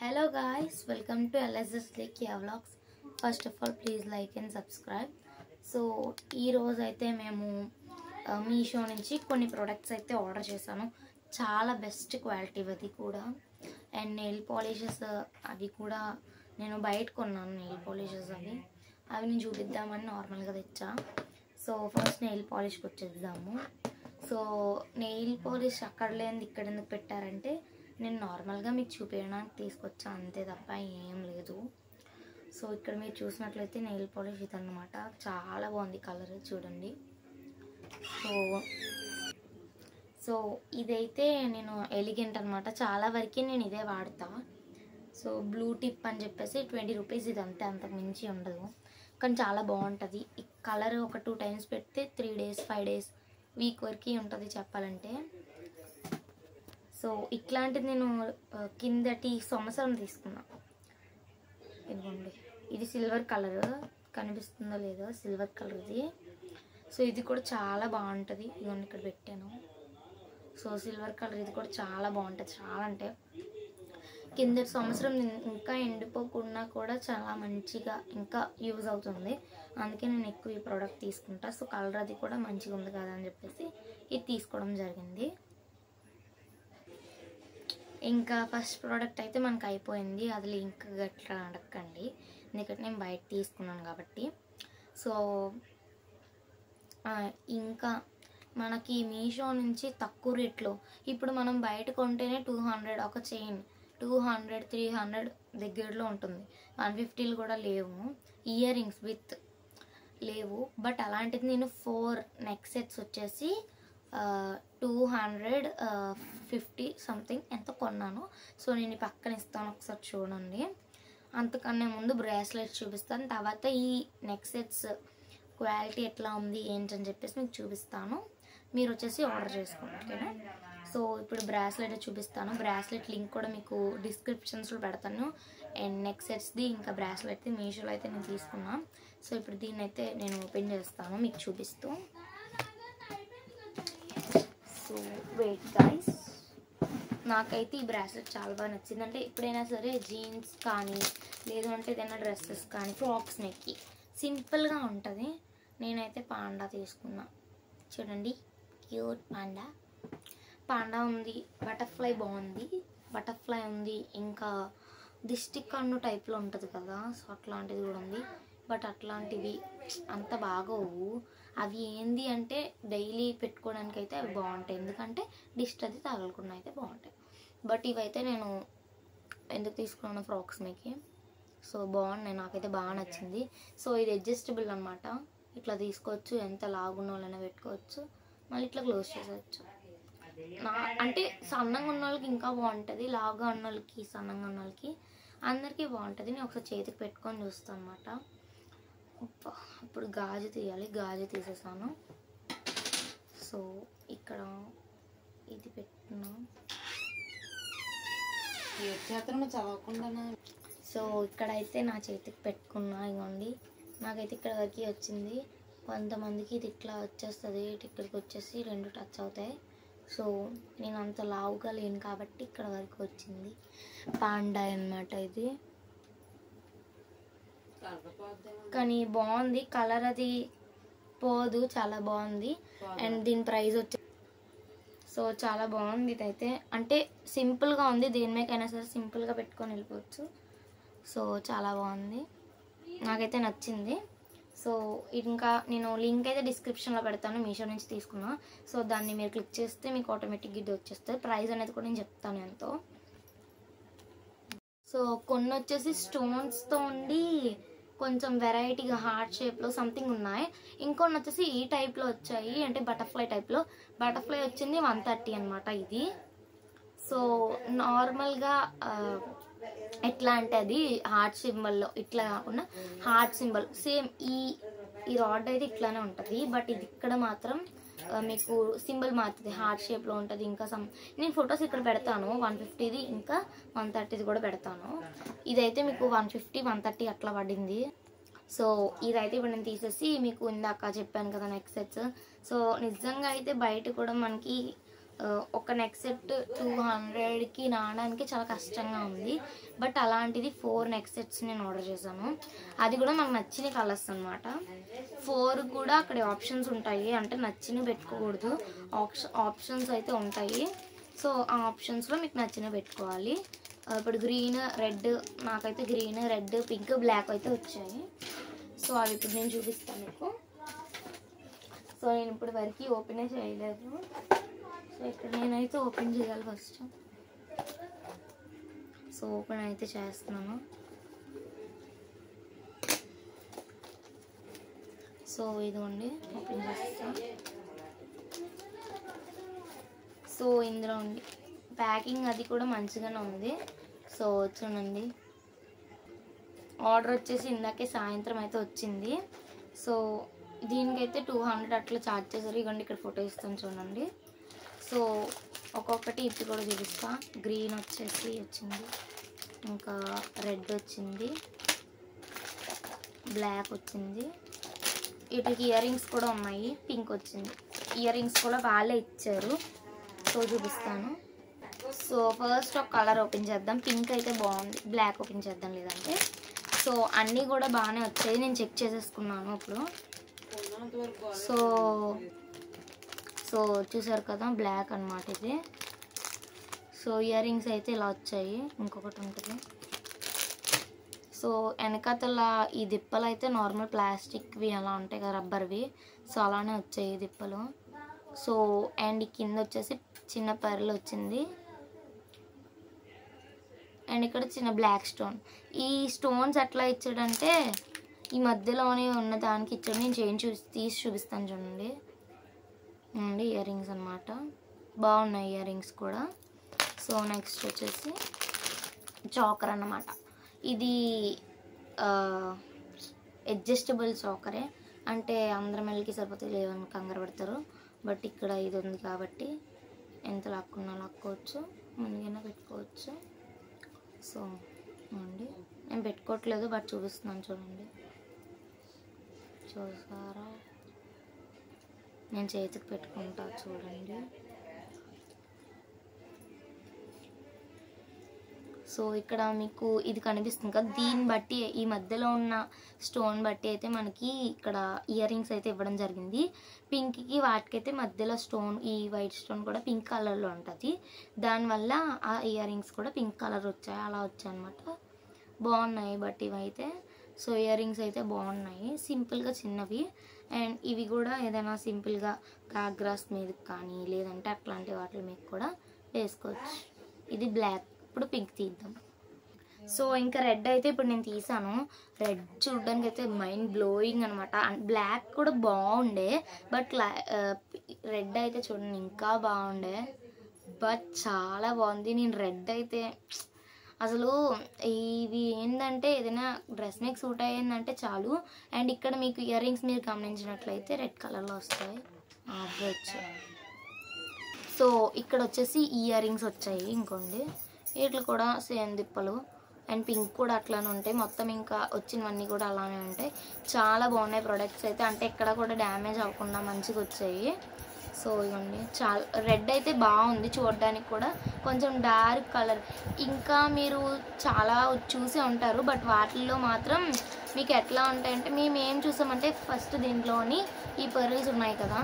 Hello guys, welcome to LSS Lekia Vlogs. First of all, please like and subscribe. So ee roju aithe memu Meesho nunchi konni products aithe order chesanu. Chaala best quality vadi kuda and nail polishes avi kuda nenu bite konnanu nail polishes avi nenu chupiddamani normal ga techa. So first nail polish ki vacheddamu. So nail polish akkada lenది ఇక్కడ ఎందుకు పెట్టారంటే నేను నార్మల్గా మీకు చూపించడానికి తీసుకొచ్చా అంతే తప్ప ఏం లేదు. సో ఇక్కడ మీరు చూసినట్లయితే నెయిల్ పాలిష్ ఇదన్నమాట. చాలా బాగుంది కలర్ చూడండి. సో ఇదైతే నేను ఎలిగెంట్ అనమాట. చాలా వరకు నేను ఇదే వాడతా. సో బ్లూ టిప్ అని చెప్పేసి 20 రూపీస్ ఇది అంతే, అంతకు మించి ఉండదు. కానీ చాలా బాగుంటుంది. ఈ కలర్ ఒక 2 టైమ్స్ పెడితే 3 days 5 days వీక్ వరకు ఉంటుంది చెప్పాలంటే. సో ఇట్లాంటిది నేను కిందటి సంవత్సరం తీసుకున్నా. ఇదిగోండి, ఇది సిల్వర్ కలర్, కనిపిస్తుందో లేదో సిల్వర్ కలర్ ఇది. సో ఇది కూడా చాలా బాగుంటుంది. ఇదిగోండి ఇక్కడ పెట్టాను. సో సిల్వర్ కలర్ ఇది కూడా చాలా బాగుంటుంది. చాలా అంటే కిందటి సంవత్సరం ఇంకా ఎండిపోకుండా కూడా చాలా మంచిగా ఇంకా యూజ్ అవుతుంది. అందుకే నేను ఎక్కువ ఈ ప్రోడక్ట్ తీసుకుంటా. సో కలర్ అది కూడా మంచిగా ఉంది కదా అని చెప్పేసి ఇది తీసుకోవడం జరిగింది. ఇంకా ఫస్ట్ ప్రోడక్ట్ అయితే మనకు అయిపోయింది. అది లింక్ గట్లా అడగండి, ఎందుకంటే నేను బయట తీసుకున్నాను కాబట్టి. సో ఇంకా మనకి మీషో నుంచి తక్కువ రేట్లో ఇప్పుడు మనం బయట కొంటేనే 200 ఒక చైన్ 200 300 దగ్గరలో ఉంటుంది. 150 కూడా లేవు. ఇయర్ రింగ్స్ విత్ లేవు. బట్ అలాంటిది నేను 4 నెక్ సెట్స్ వచ్చేసి 250 సంథింగ్ ఎంత కొన్నాను. సో నేను పక్కన ఇస్తాను, ఒకసారి చూడండి. అంతకన్నా ముందు బ్రేస్లెట్స్ చూపిస్తాను, తర్వాత ఈ నెక్ సెట్స్ క్వాలిటీ ఎట్లా ఉంది ఏంటని చెప్పేసి మీకు చూపిస్తాను. మీరు వచ్చేసి ఆర్డర్ చేసుకోండి, ఓకేనా. సో ఇప్పుడు బ్రాస్లెట్ చూపిస్తాను. బ్రాస్లెట్ లింక్ కూడా మీకు డిస్క్రిప్షన్స్లో పెడతాను. అండ్ నెక్ సెట్స్ది ఇంకా బ్రాస్లెట్ది మీషోలో అయితే నేను తీసుకున్నాను. సో ఇప్పుడు దీన్ని అయితే నేను ఓపెన్ చేస్తాను మీకు చూపిస్తూ. సో వెయిట్ గైస్, నాకైతే ఈ బ్రాస్లెట్ చాలా బాగా నచ్చింది. అంటే ఎప్పుడైనా సరే జీన్స్ కానీ లేదు అంటే ఏదైనా డ్రెస్సెస్ కానీ ఫ్రాక్స్ నెక్కి సింపుల్గా ఉంటుంది. నేనైతే పాండా తీసుకున్నా. చూడండి, క్యూట్ పాండా ఉంది. బటర్ఫ్లై బాగుంది, బటర్ఫ్లై ఉంది. ఇంకా దిష్టిక్ కన్ను టైప్లో ఉంటుంది కదా, సో అట్లాంటిది కూడా ఉంది. బట్ అట్లాంటివి అంత బాగోవు. అవి ఏంది అంటే డైలీ పెట్టుకోవడానికి అయితే అవి బాగుంటాయి, ఎందుకంటే డిస్ట్ అది తగలకుండా అయితే బాగుంటాయి. బట్ ఇవైతే నేను ఎందుకు తీసుకున్నాను ఫ్రాక్స్ మీకు. సో బాగున్నాయి, నాకైతే బాగా నచ్చింది. సో ఇది అడ్జస్టబుల్ అనమాట. ఇట్లా తీసుకోవచ్చు, ఎంత లాగున్న వాళ్ళైనా పెట్టుకోవచ్చు, మళ్ళీ ఇట్లా క్లోజ్ చేసేయచ్చు. అంటే సన్నంగా ఉన్న వాళ్ళకి ఇంకా బాగుంటుంది, లావుగా ఉన్న వాళ్ళకి సన్నంగా ఉన్న వాళ్ళకి అందరికీ బాగుంటుంది. నేను ఒకసారి చేతికి పెట్టుకొని చూస్తాను అనమాట. ఇప్పుడు గాజు తీయాలి, గాజు తీసేసాను. సో ఇక్కడ ఇది పెట్టినా చదవకుండా. సో ఇక్కడైతే నా చేతికి పెట్టుకున్నా. ఇవ్వండి, నాకైతే ఇక్కడ వరకు వచ్చింది. కొంతమందికి ఇది ఇట్లా వచ్చేస్తుంది, ఇక్కడికి వచ్చేసి 2 టచ్ అవుతాయి. సో నేను అంత లావుగా లేను కాబట్టి ఇక్కడ వరకు వచ్చింది. పాండా అన్నమాట ఇది. కానీ బాగుంది, కలర్ అది పోదు, చాలా బాగుంది. అండ్ దీని ప్రైస్ వచ్చి సో చాలా బాగుంది. ఇదైతే అంటే సింపుల్గా ఉంది, దేని మీకైనా సరే సింపుల్గా పెట్టుకొని వెళ్ళిపోవచ్చు. సో చాలా బాగుంది, నాకైతే నచ్చింది. సో ఇంకా నేను లింక్ అయితే డిస్క్రిప్షన్లో పెడతాను, మీషో నుంచి తీసుకున్నా. సో దాన్ని మీరు క్లిక్ చేస్తే మీకు ఆటోమేటిక్గా ఇది వచ్చేస్తుంది. ప్రైస్ అనేది కూడా నేను చెప్తాను ఎంతో. సో కొన్ని వచ్చేసి స్టోన్స్తో ఉండి కొంచెం వెరైటీగా హార్ట్ షేప్లో సంథింగ్ ఉన్నాయి. ఇంకొన్ని వచ్చేసి ఈ టైప్లో వచ్చాయి, అంటే బటర్ఫ్లై టైప్లో. బటర్ఫ్లై వచ్చింది 130 అనమాట ఇది. సో నార్మల్గా ఎట్లా అంటే అది హార్ట్ సింబల్లో ఇట్లా కాకుండా హార్ట్ సింబల్ సేమ్ ఈ రాడ్ అయితే ఇట్లానే ఉంటుంది. బట్ ఇది ఇక్కడ మాత్రం మీకు సింబల్ మారుతుంది, హార్ట్ షేప్లో ఉంటుంది. ఇంకా నేను ఫొటోస్ ఇక్కడ పెడతాను, 150ది ఇంకా 130ది కూడా పెడతాను. ఇదైతే మీకు 150 130 అట్లా పడింది. సో ఇదైతే ఇప్పుడు నేను తీసేసి మీకు ఇందాక చెప్పాను కదా నెక్ సెట్స్. సో నిజంగా అయితే బయట కూడా మనకి ఒక నెక్ సెట్ 200కి రావడానికి చాలా కష్టంగా ఉంది. బట్ అలాంటిది 4 నెక్ సెట్స్ నేను ఆర్డర్ చేశాను. అది కూడా నాకు నచ్చిన కలర్స్ అనమాట. 4 కూడా అక్కడ ఆప్షన్స్ ఉంటాయి, అంటే నచ్చినవి పెట్టుకోకూడదు, ఆప్షన్స్ అయితే ఉంటాయి. సో ఆ ఆప్షన్స్లో మీకు నచ్చినవి పెట్టుకోవాలి. ఇప్పుడు గ్రీన్, రెడ్, నాకైతే గ్రీన్, రెడ్, పింక్, బ్లాక్ అయితే వచ్చాయి. సో అవి ఇప్పుడు నేను చూపిస్తాను మీకు. సో నేను ఇప్పుడు వరకు ఓపెనే చేయలేదు. సో ఇక్కడ నేనైతే ఓపెన్ చేయాలి ఫస్ట్. సో ఓపెన్ అయితే చేస్తున్నాను. సో ఇదిగోండి ఓపెన్ చేస్తా. సో ఇందులో ఉంది ప్యాకింగ్, అది కూడా మంచిగానే ఉంది. సో చూడండి, ఆర్డర్ వచ్చేసి ఇందాకే సాయంత్రం అయితే వచ్చింది. సో దీనికైతే 200 అట్లా ఛార్జ్ చేశారు. ఇవ్వండి ఇక్కడ ఫోటో ఇస్తాను చూడండి. సో ఒక్కొక్కటి ఇప్పి కూడా చూపిస్తా. గ్రీన్ వచ్చేసి వచ్చింది, ఇంకా రెడ్ వచ్చింది, బ్లాక్ వచ్చింది, వీటికి ఇయర్ రింగ్స్ కూడా ఉన్నాయి, పింక్ వచ్చింది. ఇయర్ రింగ్స్ కూడా వాళ్ళే ఇచ్చారు. సో చూపిస్తాను. సో ఫస్ట్ ఒక కలర్ ఓపెన్ చేద్దాం. పింక్ అయితే బాగుంది, బ్లాక్ ఓపెన్ చేద్దాం లేదంటే. సో అన్నీ కూడా బాగానే వచ్చాయి, నేను చెక్ చేసేసుకున్నాను ఇప్పుడు. సో చూసారు కదా, బ్లాక్ అనమాట ఇది. సో ఇయర్ రింగ్స్ అయితే ఇలా వచ్చాయి, ఇంకొకటి ఉంటుంది. సో వెనకాతల ఈ దిప్పలు అయితే నార్మల్ ప్లాస్టిక్వి అలా ఉంటాయి కదా, రబ్బర్వి. సో అలానే వచ్చాయి ఈ దిప్పలు. సో అండ్ కింద వచ్చేసి చిన్న పర్లు వచ్చింది, అండ్ ఇక్కడ చిన్న బ్లాక్ స్టోన్. ఈ స్టోన్స్ ఎట్లా ఇచ్చాడంటే ఈ మధ్యలోనే ఉన్న దానికి ఇచ్చాడు. నేను చైన్ తీసి చూపిస్తాను చూడండి. అండి ఇయర్ రింగ్స్ అనమాట, బాగున్నాయి ఇయర్ రింగ్స్ కూడా. సో నెక్స్ట్ వచ్చేసి చాకర్ అన్నమాట. ఇది అడ్జస్టబుల్ చాకరే, అంటే అందరం మెల్లికి సరిపోతే లేవని కంగారు పడతారు. బట్ ఇక్కడ ఇది ఉంది కాబట్టి ఎంత లాక్కున్నా లాక్కోవచ్చు, ముందుగానే పెట్టుకోవచ్చు. సో అండి నేను పెట్టుకోవట్లేదు, బట్ చూపిస్తున్నాను చూడండి. చూసారా, నేను చేతికి పెట్టుకుంటా చూడండి. సో ఇక్కడ మీకు ఇది కనిపిస్తుంది కదా, దీన్ని బట్టి ఈ మధ్యలో ఉన్న స్టోన్ బట్టి అయితే మనకి ఇక్కడ ఇయర్ రింగ్స్ అయితే ఇవ్వడం జరిగింది. పింక్కి వాటికైతే మధ్యలో స్టోన్, ఈ వైట్ స్టోన్ కూడా పింక్ కలర్లో ఉంటుంది. దానివల్ల ఆ ఇయర్ రింగ్స్ కూడా పింక్ కలర్ వచ్చాయి, అలా వచ్చాయి అనమాట. బాగున్నాయి బట్ ఇవైతే. సో ఇయర్ రింగ్స్ అయితే బాగున్నాయి, సింపుల్గా చిన్నవి. అండ్ ఇవి కూడా ఏదైనా సింపుల్గా కాగ్రాస్ మీదకి కానీ లేదంటే అట్లాంటి వాటి మీద కూడా వేసుకోవచ్చు. ఇది బ్లాక్, ఇప్పుడు పింక్ తీద్దాం. సో ఇంకా రెడ్ అయితే ఇప్పుడు నేను తీసాను. రెడ్ చూడడానికి అయితే మైండ్ బ్లోయింగ్ అనమాట. బ్లాక్ కూడా బాగుండే, బట్ రెడ్ అయితే చూడండి ఇంకా బాగుండే, బట్ చాలా బాగుంది. నేను రెడ్ అయితే అసలు ఇవి ఏంటంటే ఏదైనా డ్రెస్ మీకు సూట్ అయ్యిందంటే చాలు. అండ్ ఇక్కడ మీకు ఇయర్ రింగ్స్ మీరు గమనించినట్లయితే రెడ్ కలర్లో వస్తాయి, వచ్చాయి. సో ఇక్కడ వచ్చేసి ఇయర్ రింగ్స్ వచ్చాయి ఇంకోండి, వీటిలో కూడా సేమ్ దిప్పలు. అండ్ పింక్ కూడా అట్లానే ఉంటాయి, మొత్తం ఇంకా వచ్చినవన్నీ కూడా అలానే ఉంటాయి. చాలా బాగున్నాయి ప్రొడక్ట్స్ అయితే, అంటే ఎక్కడ కూడా డ్యామేజ్ అవ్వకుండా మంచిగా వచ్చాయి. సో ఇవ్వండి, చాలా రెడ్ అయితే బాగుంది చూడడానికి కూడా, కొంచెం డార్క్ కలర్. ఇంకా మీరు చాలా చూసే ఉంటారు, బట్ వాటిల్లో మాత్రం మీకు ఎట్లా ఉంటాయంటే మేము ఏం చూసామంటే ఫస్ట్ దీంట్లోని ఈ పర్ల్స్ ఉన్నాయి కదా,